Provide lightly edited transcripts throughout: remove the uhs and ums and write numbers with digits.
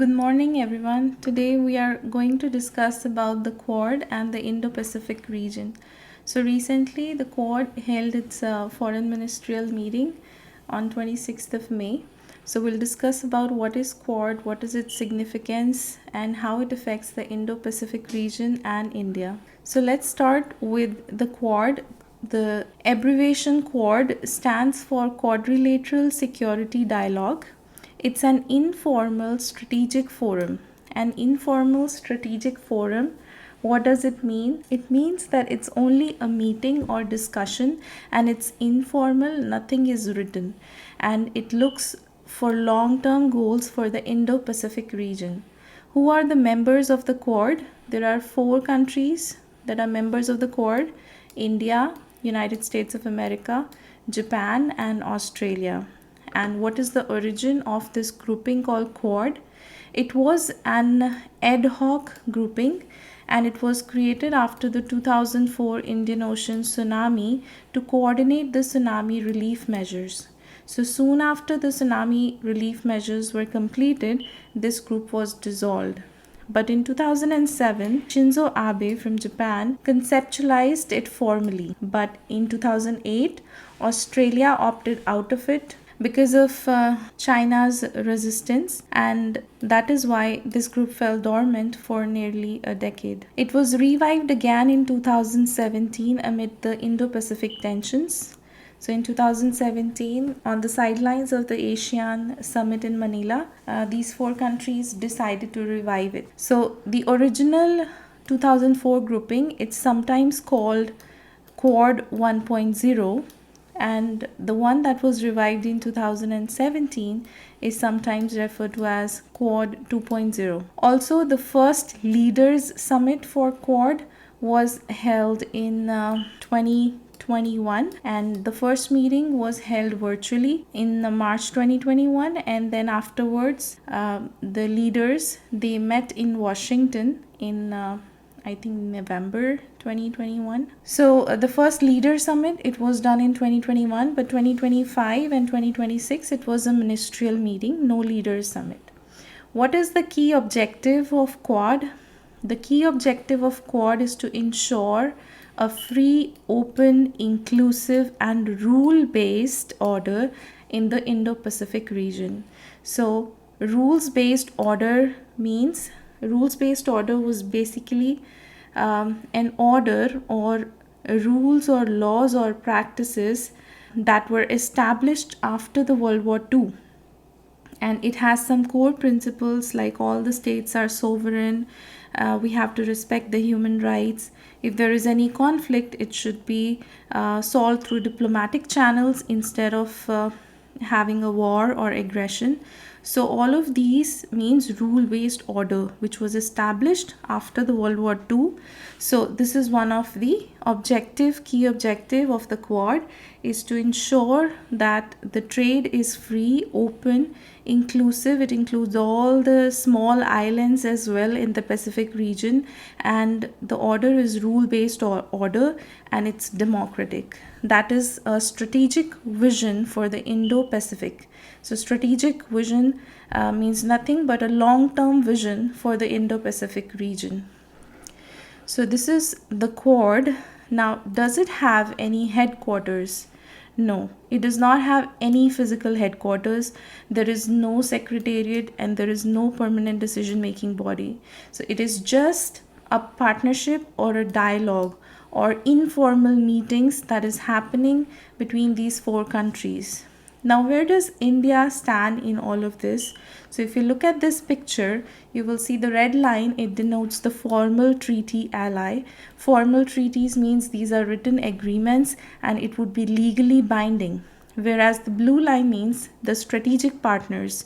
Good morning everyone. Today we are going to discuss about the Quad and the Indo Pacific region. So recently the Quad held its foreign ministerial meeting on 26th of May. So we'll discuss about what is Quad, what is its significance and how it affects the Indo Pacific region and India. So let's start with the Quad. The abbreviation Quad stands for Quadrilateral Security Dialogue. It's an informal strategic forum. An informal strategic forum, what does it mean? It means that it's only a meeting or discussion and it's informal, nothing is written. And it looks for long-term goals for the Indo-Pacific region. Who are the members of the Quad? There are 4 countries that are members of the Quad: India, United States of America, Japan, and Australia. And what is the origin of this grouping called Quad? It was an ad hoc grouping and it was created after the 2004 Indian Ocean tsunami to coordinate the tsunami relief measures. So soon after the tsunami relief measures were completed, this group was dissolved. But in 2007, Shinzo Abe from Japan conceptualized it formally. But in 2008, Australia opted out of it because of China's resistance, and that is why this group fell dormant for nearly a decade. It was revived again in 2017 amid the Indo-Pacific tensions. So in 2017, on the sidelines of the ASEAN summit in Manila, these 4 countries decided to revive it. So the original 2004 grouping, it's sometimes called Quad 1.0, and the one that was revived in 2017 is sometimes referred to as Quad 2.0. Also, the first leaders summit for Quad was held in 2021, and the first meeting was held virtually in March 2021, and then afterwards the leaders, they met in Washington in I think November 2021. So the first leader summit, it was done in 2021, but 2025 and 2026 it was a ministerial meeting, no leaders summit. What is the key objective of Quad? The key objective of Quad is to ensure a free, open, inclusive and rule-based order in the Indo-Pacific region. So rules-based order means rules-based order was basically an order or rules or laws or practices that were established after the World War II. And it has some core principles like all the states are sovereign, we have to respect the human rights. If there is any conflict, it should be solved through diplomatic channels instead of having a war or aggression. So all of these means rule-based order, which was established after the World War II. So this is one of the key objective of the Quad, is to ensure that the trade is free, open, inclusive. It includes all the small islands as well in the Pacific region, and the order is rule-based order and it's democratic. That is a strategic vision for the Indo-Pacific. So strategic vision means nothing but a long-term vision for the Indo-Pacific region. So this is the Quad. Now, does it have any headquarters? No, it does not have any physical headquarters. There is no secretariat and there is no permanent decision-making body. So it is just a partnership or a dialogue or informal meetings that is happening between these 4 countries. Now, where does India stand in all of this? So if you look at this picture, you will see the red line. It denotes the formal treaty ally. Formal treaties means these are written agreements and it would be legally binding. Whereas the blue line means the strategic partners.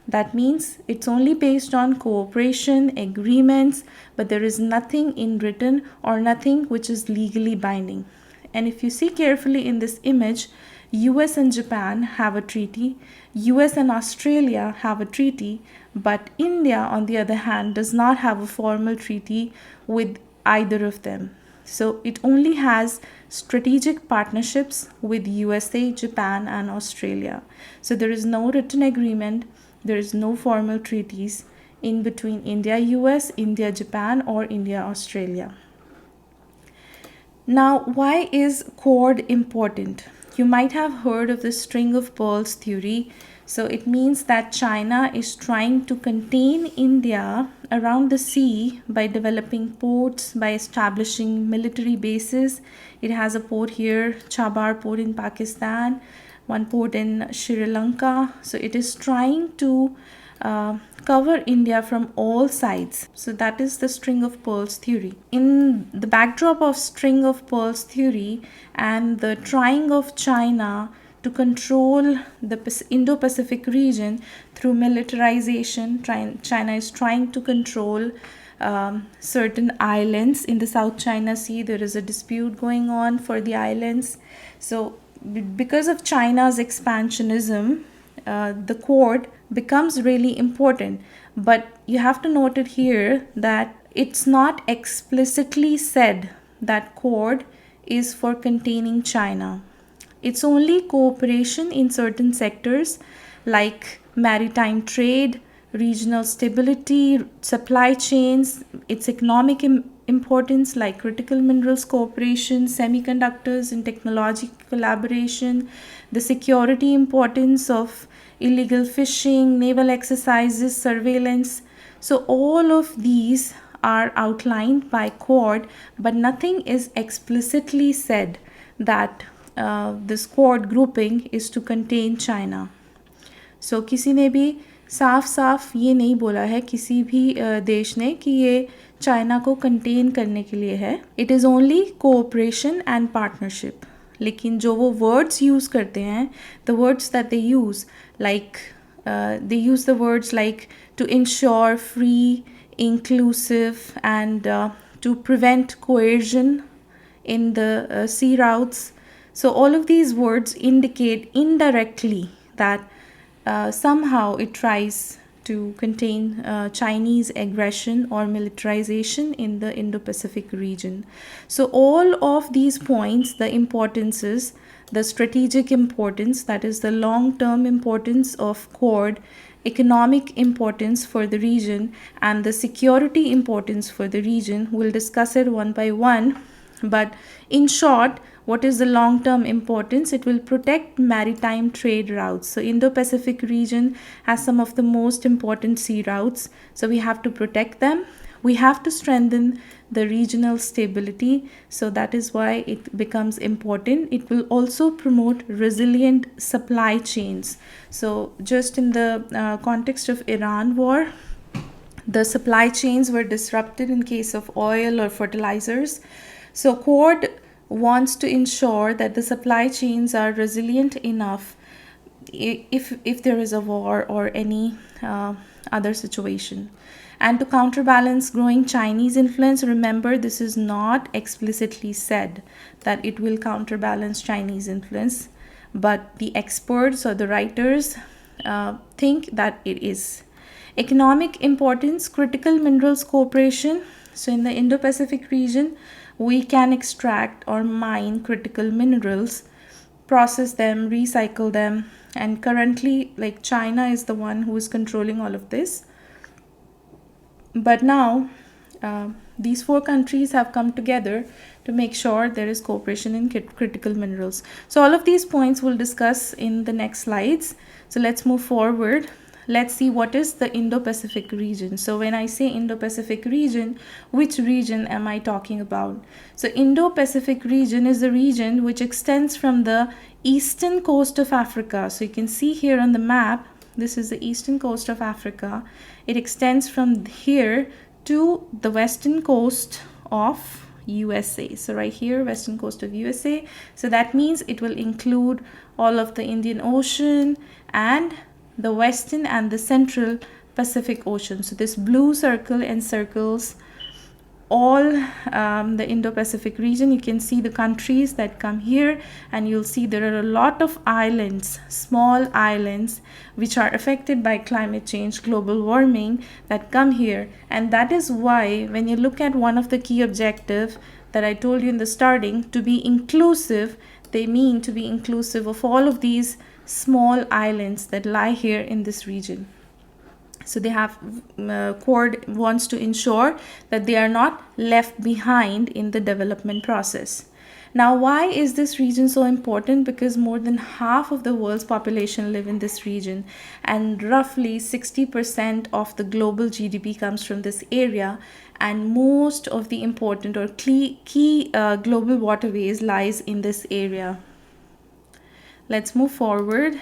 That means it's only based on cooperation, agreements, but there is nothing in written or nothing which is legally binding. And if you see carefully in this image, US and Japan have a treaty, US and Australia have a treaty, but India, on the other hand, does not have a formal treaty with either of them. So it only has strategic partnerships with USA, Japan, and Australia. So there is no written agreement, there is no formal treaties. in between India, US, India, Japan, or India, Australia. Now, why is Quad important? You might have heard of the string of pearls theory. So it means that China is trying to contain India around the sea by developing ports, by establishing military bases. It has a port here, Chabar port in Pakistan, one port in Sri Lanka. So it is trying to cover India from all sides. So that is the string of pearls theory. In the backdrop of string of pearls theory and the trying of China to control the Indo Pacific region through militarization, China is trying to control certain islands in the South China Sea. There is a dispute going on for the islands. So because of China's expansionism, the Quad becomes really important. But you have to note it here that it's not explicitly said that Quad is for containing China. It's only cooperation in certain sectors like maritime trade, regional stability, supply chains, its economic importance like critical minerals cooperation, semiconductors and technology collaboration, the security importance of illegal fishing, naval exercises, surveillance. So all of these are outlined by Quad, but nothing is explicitly said that this Quad grouping is to contain China. So किसी ने भी साफ साफ ये नहीं बोला है किसी भी देश ने कि ये चाइना को कंटेन करने के लिए है. It is only cooperation and partnership. लेकिन जो वो वर्ड्स यूज़ करते हैं, the words that they use like they use the words like to ensure free, inclusive, and to prevent coercion in the sea routes. So all of these words indicate indirectly that somehow it tries to contain Chinese aggression or militarization in the Indo-Pacific region. So all of these points, the importances, the strategic importance, that is the long-term importance of Quad, economic importance for the region, and the security importance for the region, we'll discuss it one by one. But in short, what is the long-term importance? It will protect maritime trade routes. So Indo-Pacific region has some of the most important sea routes. So we have to protect them. We have to strengthen the regional stability. So that is why it becomes important. It will also promote resilient supply chains. So just in the context of Iran war, the supply chains were disrupted in case of oil or fertilizers. So Quad wants to ensure that the supply chains are resilient enough if there is a war or any other situation. And to counterbalance growing Chinese influence, remember this is not explicitly said that it will counterbalance Chinese influence, but the experts or the writers think that it is. Economic importance, critical minerals cooperation. So in the Indo-Pacific region, we can extract or mine critical minerals, process them, recycle them, and currently like China is the one who is controlling all of this. But now these four countries have come together to make sure there is cooperation in critical minerals. So all of these points we'll discuss in the next slides. So let's move forward. Let's see what is the Indo-Pacific region. So when I say Indo-Pacific region, which region am I talking about? So Indo-Pacific region is the region which extends from the eastern coast of Africa. So you can see here on the map, this is the eastern coast of Africa. It extends from here to the western coast of USA. So right here, western coast of USA. So that means it will include all of the Indian Ocean and the western and the central Pacific Ocean. So this blue circle encircles all the Indo-Pacific region. You can see the countries that come here, and you'll see there are a lot of islands, small islands, which are affected by climate change, global warming, that come here. And that is why when you look at one of the key objectives that I told you in the starting, to be inclusive, they mean to be inclusive of all of these small islands that lie here in this region. So they have Quad wants to ensure that they are not left behind in the development process. Now, why is this region so important? Because more than half of the world's population live in this region, and roughly 60% of the global GDP comes from this area, and most of the important or key global waterways lies in this area. Let's move forward.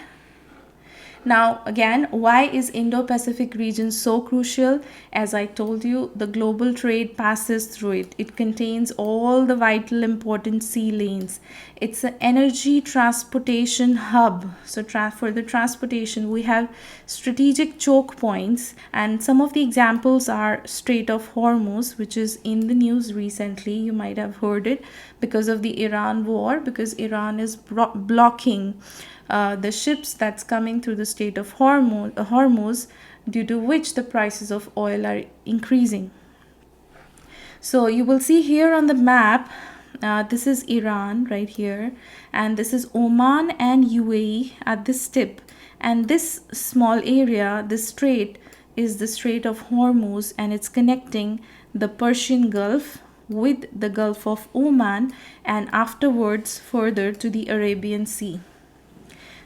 Now, again, why is Indo-Pacific region so crucial? As I told you, the global trade passes through it. It contains all the vital important sea lanes. It's an energy transportation hub. So for the transportation, we have strategic choke points, and some of the examples are Strait of Hormuz, which is in the news recently. You might have heard it because of the Iran war, because Iran is blocking the ships that's coming through the Strait of Hormuz, due to which the prices of oil are increasing. So you will see here on the map, this is Iran right here, and this is Oman and UAE at this tip, and this small area, this strait, is the Strait of Hormuz, and it's connecting the Persian Gulf with the Gulf of Oman, and afterwards further to the Arabian Sea.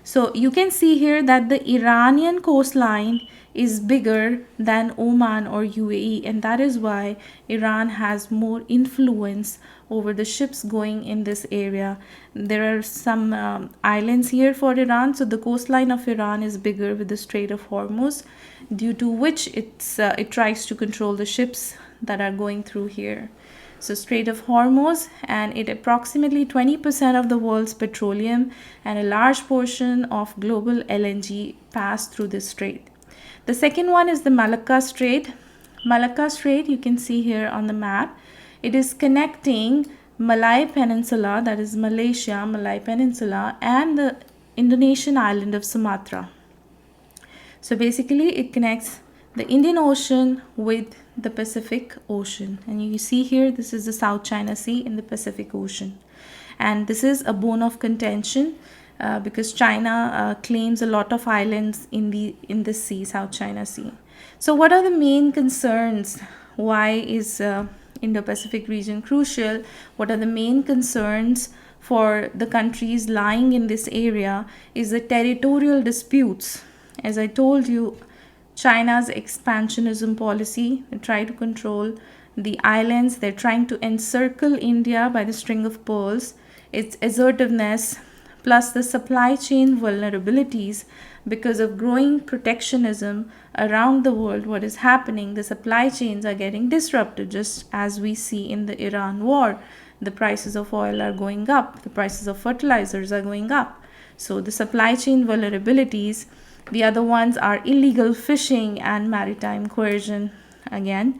So you can see here that the Iranian coastline is bigger than Oman or UAE, and that is why Iran has more influence over the ships going in this area. There are some islands here for Iran, so the coastline of Iran is bigger with the Strait of Hormuz, due to which it tries to control the ships that are going through here. So Strait of Hormuz, and it approximately 20% of the world's petroleum and a large portion of global LNG pass through this strait. The second one is the Malacca Strait. Malacca Strait, you can see here on the map, it is connecting Malay Peninsula, that is Malaysia, Malay Peninsula, and the Indonesian island of Sumatra. So basically it connects the Indian Ocean with the Pacific Ocean, and you see here this is the South China Sea in the Pacific Ocean, and this is a bone of contention because China claims a lot of islands in this sea, South China Sea. So what are the main concerns? Why is Indo-Pacific region crucial? What are the main concerns for the countries lying in this area? Is the territorial disputes. As I told you, China's expansionism policy, they try to control the islands, they're trying to encircle India by the string of pearls. Its assertiveness plus the supply chain vulnerabilities because of growing protectionism around the world. What is happening? The supply chains are getting disrupted, just as we see in the Iran war. The prices of oil are going up, the prices of fertilizers are going up. So the supply chain vulnerabilities. The other ones are illegal fishing and maritime coercion again.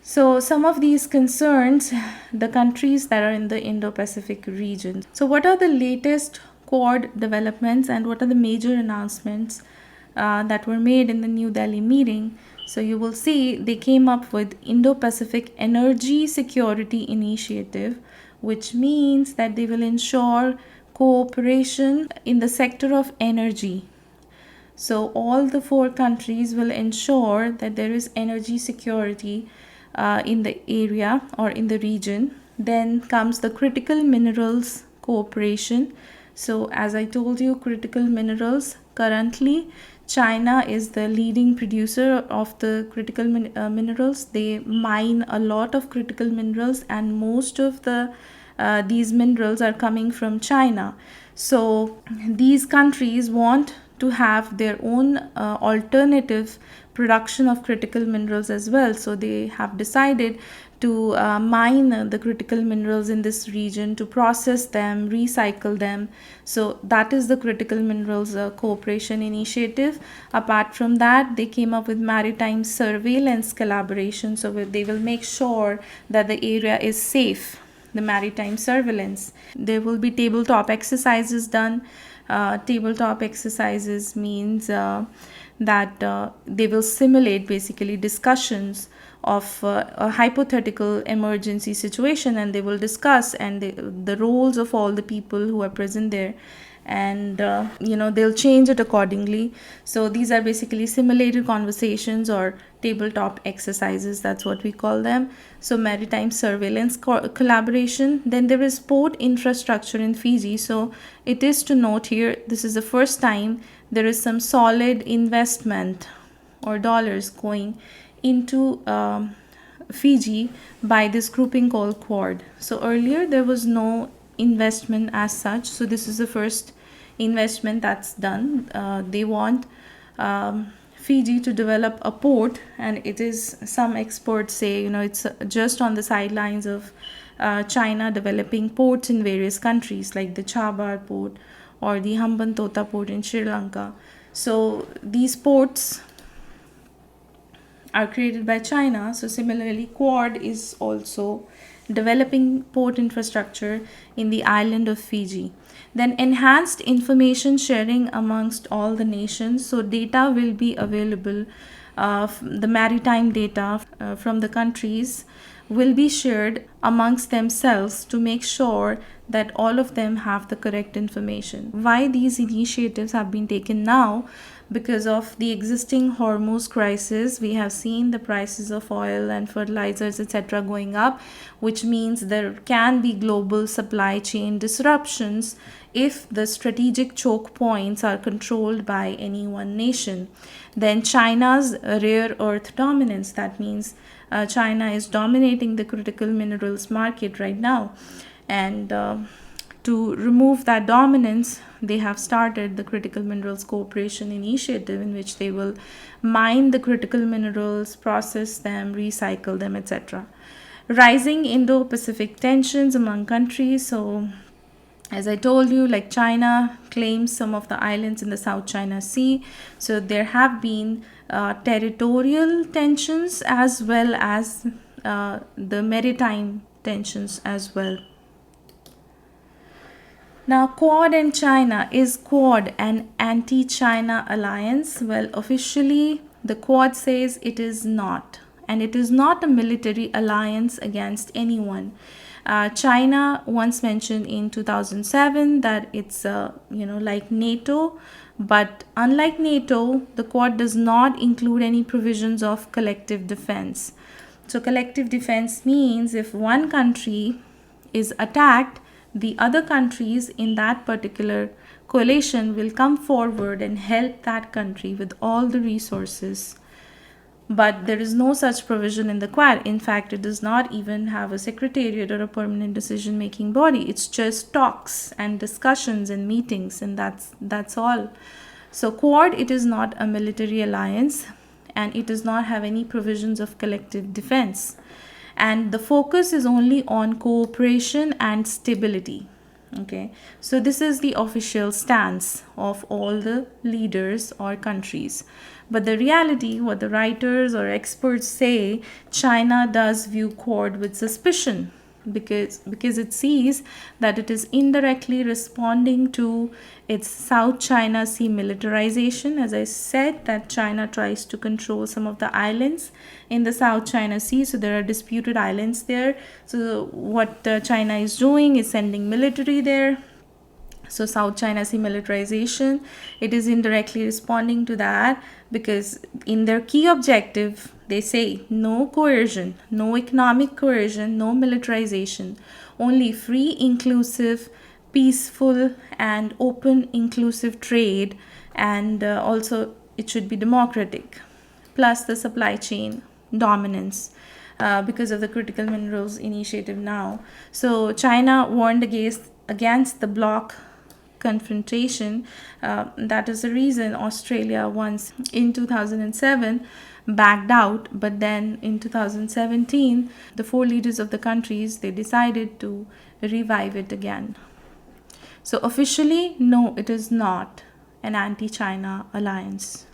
So some of these concerns the countries that are in the Indo-Pacific region. So what are the latest Quad developments and what are the major announcements that were made in the New Delhi meeting? So you will see they came up with Indo-Pacific Energy Security Initiative, which means that they will ensure cooperation in the sector of energy. So all the 4 countries will ensure that there is energy security in the area or in the region. Then comes the critical minerals cooperation. So as I told you, critical minerals, currently China is the leading producer of the critical minerals. They mine a lot of critical minerals, and most of these minerals are coming from China. So these countries want to have their own alternative production of critical minerals as well. So they have decided to mine the critical minerals in this region, to process them, recycle them. So that is the critical minerals cooperation initiative. Apart from that, they came up with maritime surveillance collaboration. So they will make sure that the area is safe, the maritime surveillance. There will be tabletop exercises done. Tabletop exercises means that they will simulate basically discussions of a hypothetical emergency situation, and they will discuss and the roles of all the people who are present there, and they'll change it accordingly. So these are basically simulated conversations or tabletop exercises, that's what we call them. So maritime surveillance collaboration. Then there is port infrastructure in Fiji. So it is to note here, this is the first time there is some solid investment or dollars going into Fiji by this grouping called Quad. So earlier there was no investment as such. So this is the first investment that's done. They want Fiji to develop a port, and it is, some experts say, it's just on the sidelines of China developing ports in various countries like the Chabar port or the Hambantota port in Sri Lanka. So these ports are created by China. So similarly, Quad is also developing port infrastructure in the island of Fiji. Then enhanced information sharing amongst all the nations. So data will be available, the maritime data from the countries will be shared amongst themselves to make sure that all of them have the correct information. Why these initiatives have been taken now? Because of the existing Hormuz crisis, we have seen the prices of oil and fertilizers, etc., going up, which means there can be global supply chain disruptions if the strategic choke points are controlled by any one nation. Then China's rare earth dominance, that means China is dominating the critical minerals market right now, and to remove that dominance, they have started the Critical Minerals Cooperation Initiative, in which they will mine the critical minerals, process them, recycle them, etc. Rising Indo Pacific tensions among countries. So as I told you, like China claims some of the islands in the South China Sea. So there have been territorial tensions as well as the maritime tensions as well. Now, Quad and China. Is Quad an anti-China alliance? Well, officially, the Quad says it is not. And it is not a military alliance against anyone. China once mentioned in 2007 that it's, like NATO. But unlike NATO, the Quad does not include any provisions of collective defense. So collective defense means if one country is attacked, the other countries in that particular coalition will come forward and help that country with all the resources. But there is no such provision in the Quad. In fact, it does not even have a secretariat or a permanent decision-making body. It's just talks and discussions and meetings, and that's all. So Quad, it is not a military alliance, and it does not have any provisions of collective defense. And the focus is only on cooperation and stability. Okay, so this is the official stance of all the leaders or countries. But the reality, what the writers or experts say, China does view Quad with suspicion, because it sees that it is indirectly responding to its South China Sea militarization. As I said, that China tries to control some of the islands in the South China Sea. So there are disputed islands there. So what China is doing is sending military there. So South China Sea militarization, it is indirectly responding to that, because in their key objective, they say no coercion, no economic coercion, no militarization, only free, inclusive, peaceful and open inclusive trade, and also it should be democratic, plus the supply chain dominance. Because of the critical minerals initiative now. So China warned against the bloc confrontation. That is the reason Australia once in 2007 backed out, but then in 2017 the four leaders of the countries, they decided to revive it again. So officially, no, it is not an anti-China alliance.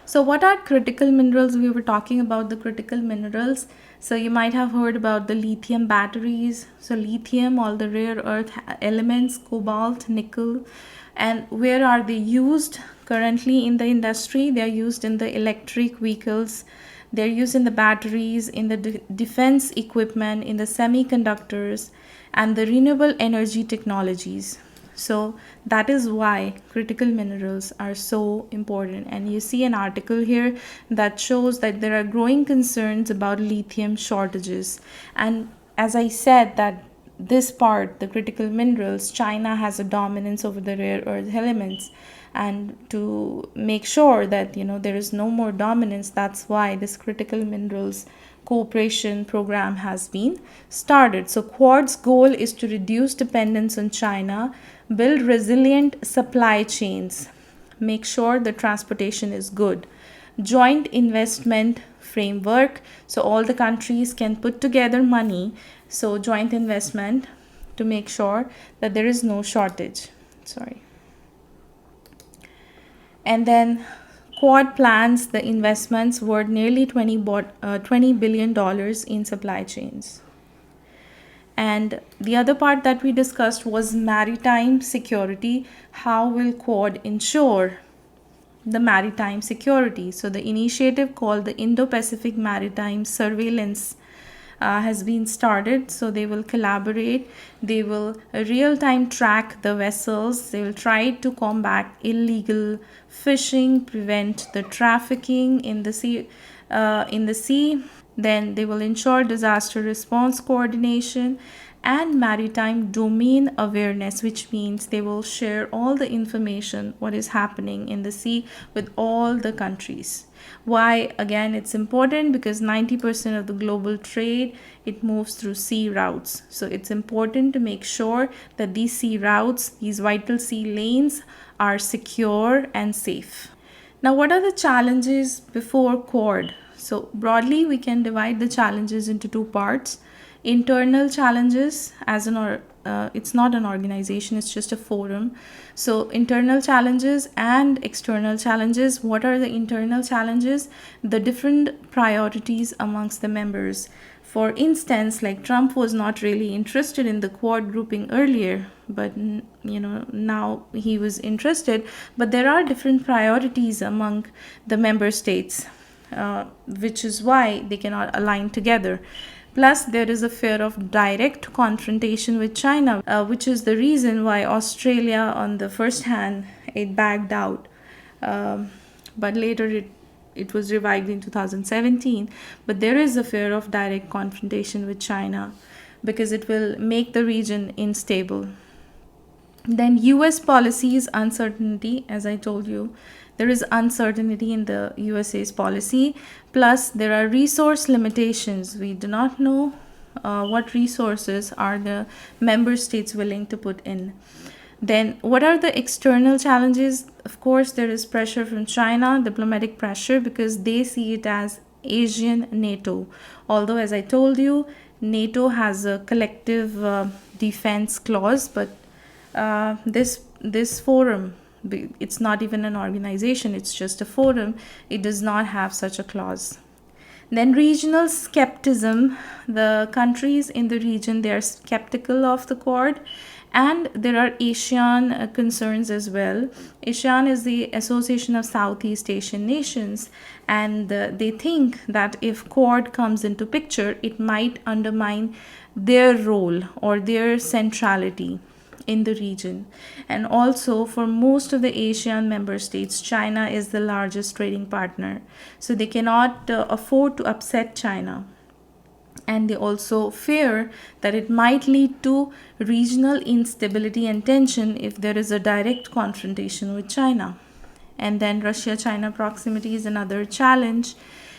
So what are critical minerals? We were talking about the critical minerals. So you might have heard about the lithium batteries. So lithium, all the rare earth elements, cobalt, nickel. And where are they used currently in the industry? They are used in the electric vehicles. They're used in the batteries, in the defense equipment, in the semiconductors, and the renewable energy technologies. So that is why critical minerals are so important. And you see an article here that shows that there are growing concerns about lithium shortages. And as I said, that this part, the critical minerals, China has a dominance over the rare earth elements. And to make sure that there is no more dominance, that's why this critical minerals cooperation program has been started. So Quad's goal is to reduce dependence on China, build resilient supply chains, make sure the transportation is good, joint investment framework, so all the countries can put together money, so joint investment to make sure that there is no shortage. And then Quad plans the investments worth nearly $20 billion in supply chains. And the other part that we discussed was maritime security. How will Quad ensure the maritime security? So the initiative called the Indo Pacific Maritime Surveillance has been started. So they will collaborate, they will real-time track the vessels, they will try to combat illegal fishing, prevent the trafficking in the sea. Then they will ensure disaster response coordination and maritime domain awareness, which means they will share all the information what is happening in the sea with all the countries. Why? Again, it's important because 90% of the global trade, it moves through sea routes. So it's important to make sure that these sea routes, these vital sea lanes, are secure and safe. Now, what are the challenges before Quad? So broadly, we can divide the challenges into two parts. Internal challenges, it's not an organization, it's just a forum. So internal challenges and external challenges. What are the internal challenges? The different priorities amongst the members. For instance, like Trump was not really interested in the Quad grouping earlier, but now he was interested. But there are different priorities among the member states, which is why they cannot align together. Plus, there is a fear of direct confrontation with China, which is the reason why Australia, on the first hand, it backed out. But later it was revived in 2017. But there is a fear of direct confrontation with China because it will make the region unstable. Then US policies uncertainty, as I told you, there is uncertainty in the USA's policy. Plus, there are resource limitations. We do not know what resources are the member states willing to put in. Then, what are the external challenges? Of course, there is pressure from China, diplomatic pressure, because they see it as Asian NATO. Although, as I told you, NATO has a collective defense clause, but this forum, it's not even an organization, it's just a forum, it does not have such a clause. Then regional skepticism, the countries in the region, they are skeptical of the Quad. And there are ASEAN concerns as well. ASEAN is the Association of Southeast Asian Nations, and they think that if Quad comes into picture, it might undermine their role or their centrality in the region. And also, for most of the ASEAN member states, China is the largest trading partner, so they cannot afford to upset China. And they also fear that it might lead to regional instability and tension if there is a direct confrontation with China. And then Russia-China proximity is another challenge.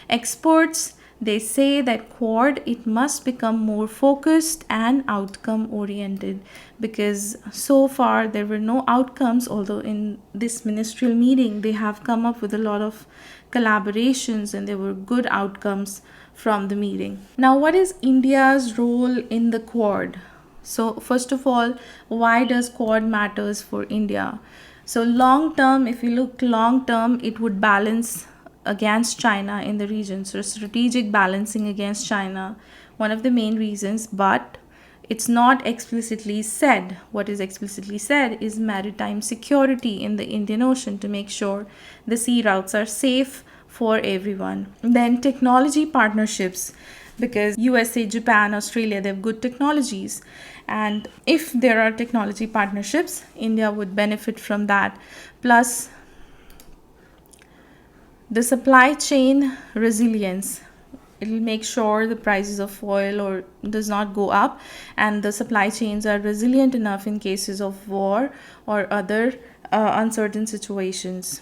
Experts, they say that Quad, it must become more focused and outcome oriented, because so far there were no outcomes, although in this ministerial meeting they have come up with a lot of collaborations and there were good outcomes from the meeting. Now, what is India's role in the Quad? So first of all, why does Quad matters for India? So long term, if you look long term, it would balance against China in the region. So strategic balancing against China, one of the main reasons, but it's not explicitly said. What is explicitly said is maritime security in the Indian Ocean, to make sure the sea routes are safe for everyone. Then technology partnerships. because USA, Japan, Australia, they have good technologies. And if there are technology partnerships, India would benefit from that. Plus, the supply chain resilience, it will make sure the prices of oil or does not go up, and the supply chains are resilient enough in cases of war or other uncertain situations.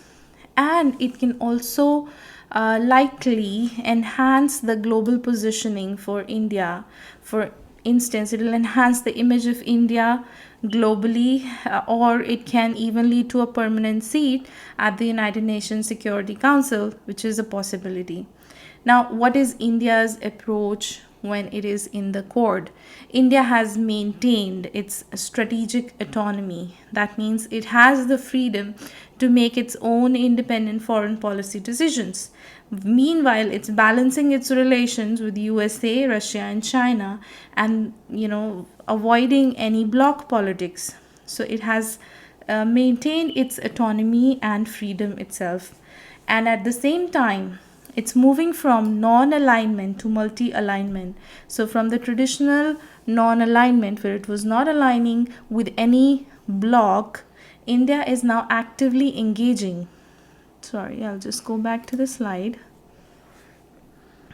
And it can also likely enhance the global positioning for India. For instance, it will enhance the image of India globally, or it can even lead to a permanent seat at the United Nations Security Council, which is a possibility. Now, what is India's approach when it is in the Quad? India has maintained its strategic autonomy. That means it has the freedom to make its own independent foreign policy decisions. Meanwhile, it's balancing its relations with USA, Russia, and China, and avoiding any bloc politics. So it has maintained its autonomy and freedom itself. And at the same time, it's moving from non-alignment to multi-alignment. So from the traditional non-alignment, where it was not aligning with any bloc, India is now actively engaging. Sorry, I'll just go back to the slide.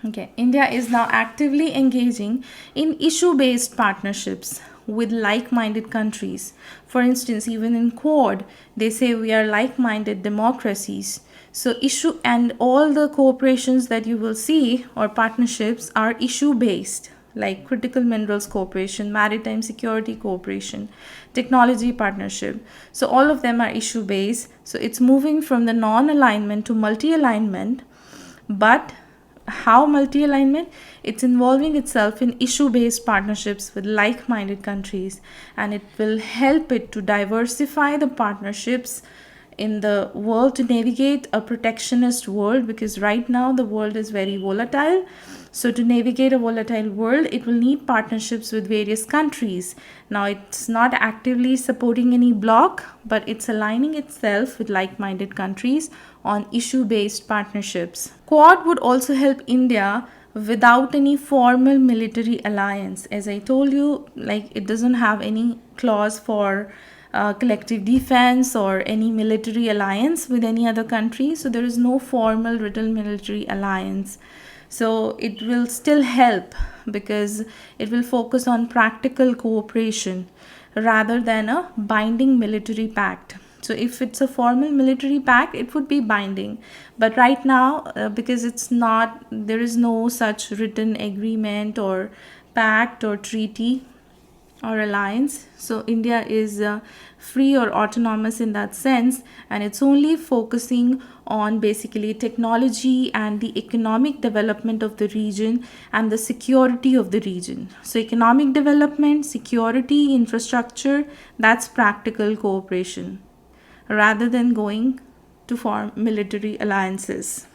Okay, India is now actively engaging in issue-based partnerships with like-minded countries. For instance, even in Quad, they say we are like-minded democracies. So issue and all the cooperations that you will see or partnerships are issue-based, like critical minerals cooperation, maritime security cooperation, technology partnership. So all of them are issue-based. So it's moving from the non-alignment to multi-alignment. But how multi-alignment? It's involving itself in issue-based partnerships with like-minded countries, and it will help it to diversify the partnerships in the world to navigate a protectionist world, because right now the world is very volatile. So to navigate a volatile world, it will need partnerships with various countries. Now, it's not actively supporting any bloc, but it's aligning itself with like-minded countries on issue-based partnerships. Quad would also help India without any formal military alliance. As I told you, like, it doesn't have any clause for collective defense or any military alliance with any other country. So there is no formal written military alliance. So it will still help because it will focus on practical cooperation rather than a binding military pact. So if it's a formal military pact, it would be binding. But right now, because it's not, there is no such written agreement or pact or treaty or alliance. So India is free or autonomous in that sense, and it's only focusing on basically technology and the economic development of the region and the security of the region. So economic development, security, infrastructure, that's practical cooperation rather than going to form military alliances.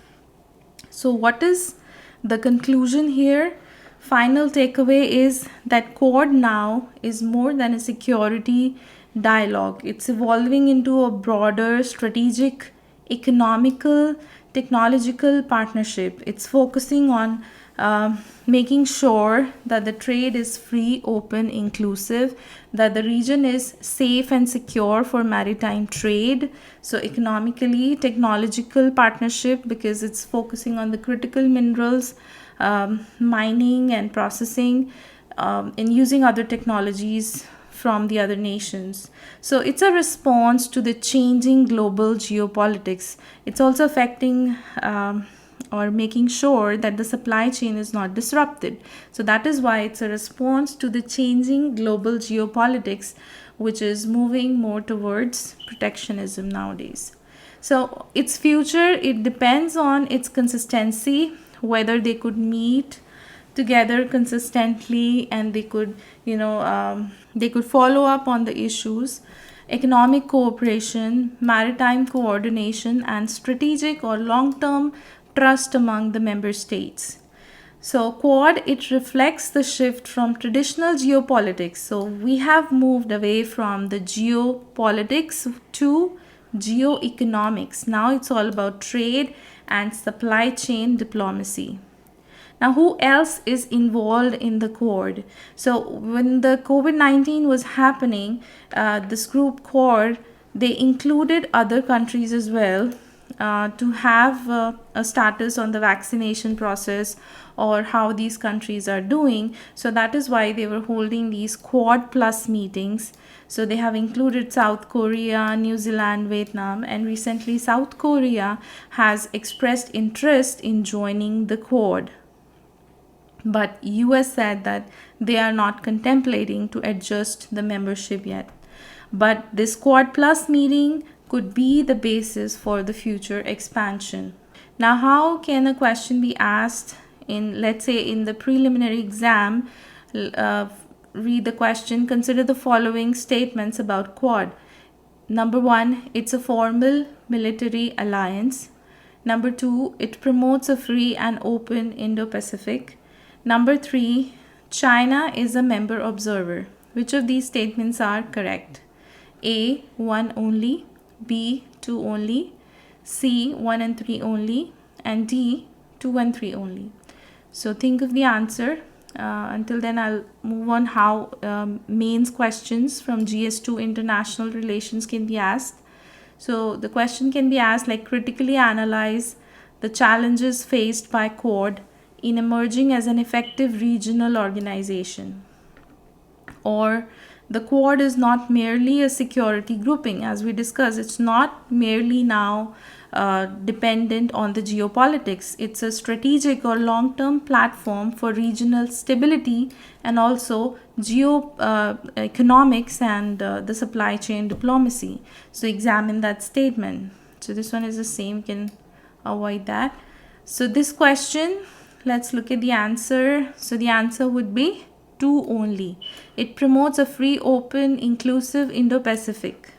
So what is the conclusion here? Final takeaway is that Quad now is more than a security dialogue. It's evolving into a broader strategic, economical, technological partnership. It's focusing on making sure that the trade is free, open, inclusive, that the region is safe and secure for maritime trade. So economically, technological partnership, because it's focusing on the critical minerals, mining and processing, and using other technologies from the other nations. So it's a response to the changing global geopolitics. It's also affecting or making sure that the supply chain is not disrupted. So that is why it's a response to the changing global geopolitics, which is moving more towards protectionism nowadays. So its future, it depends on its consistency, whether they could meet together consistently and they could they could follow up on the issues, economic cooperation, maritime coordination, and strategic or long-term trust among the member states. So Quad, it reflects the shift from traditional geopolitics. So we have moved away from the geopolitics to geoeconomics. Now it's all about trade and supply chain diplomacy. Now, who else is involved in the Quad? So, when the COVID-19 was happening, this group Quad, they included other countries as well to have a status on the vaccination process or how these countries are doing. So that is why they were holding these Quad Plus meetings. So they have included South Korea, New Zealand, Vietnam, and recently South Korea has expressed interest in joining the Quad. But US said that they are not contemplating to adjust the membership yet. But this Quad Plus meeting could be the basis for the future expansion. Now, how can a question be asked in, let's say, in the preliminary exam? Read the question. Consider the following statements about Quad. Number 1, it's a formal military alliance. Number 2, it promotes a free and open Indo Pacific. Number 3, China is a member observer. Which of these statements are correct? A, 1 only, B, 2 only, C, 1 and 3 only, and D, 2 and 3 only. So think of the answer. Until then, I'll move on how mains questions from GS2 International Relations can be asked. So the question can be asked like, critically analyze the challenges faced by Quad in emerging as an effective regional organization. Or the Quad is not merely a security grouping. As we discussed, it's not merely now dependent on the geopolitics. It's a strategic or long-term platform for regional stability and also economics and the supply chain diplomacy. So examine that statement. So this one is the same, you can avoid that. So this question, let's look at the answer. So the answer would be 2 only. It promotes a free, open, inclusive Indo-Pacific.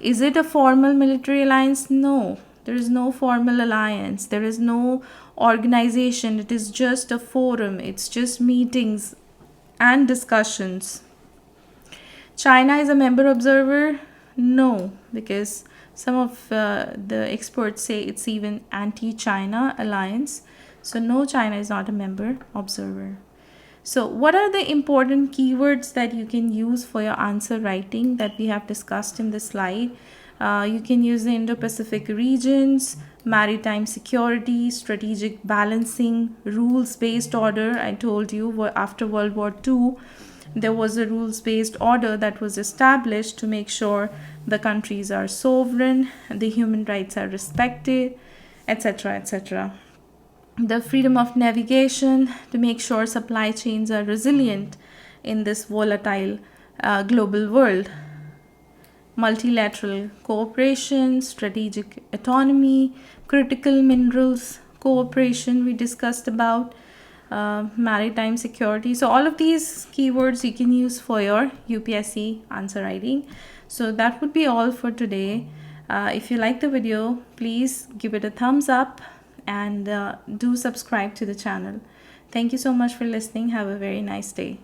Is it a formal military alliance? No, there is no formal alliance. There is no organization. It is just a forum. It's just meetings and discussions. China is a member observer? No, because some of the experts say it's even anti-China alliance. So no, China is not a member observer. So what are the important keywords that you can use for your answer writing that we have discussed in this slide? You can use the Indo-Pacific regions, maritime security, strategic balancing, rules-based order. I told you after World War II, there was a rules-based order that was established to make sure the countries are sovereign, the human rights are respected, etc., etc. The freedom of navigation to make sure supply chains are resilient in this volatile global world. Multilateral cooperation, strategic autonomy, critical minerals cooperation we discussed about, maritime security. So all of these keywords you can use for your UPSC answer writing. So that would be all for today. If you like the video, please give it a thumbs up and do subscribe to the channel. Thank you so much for listening. Have a very nice day.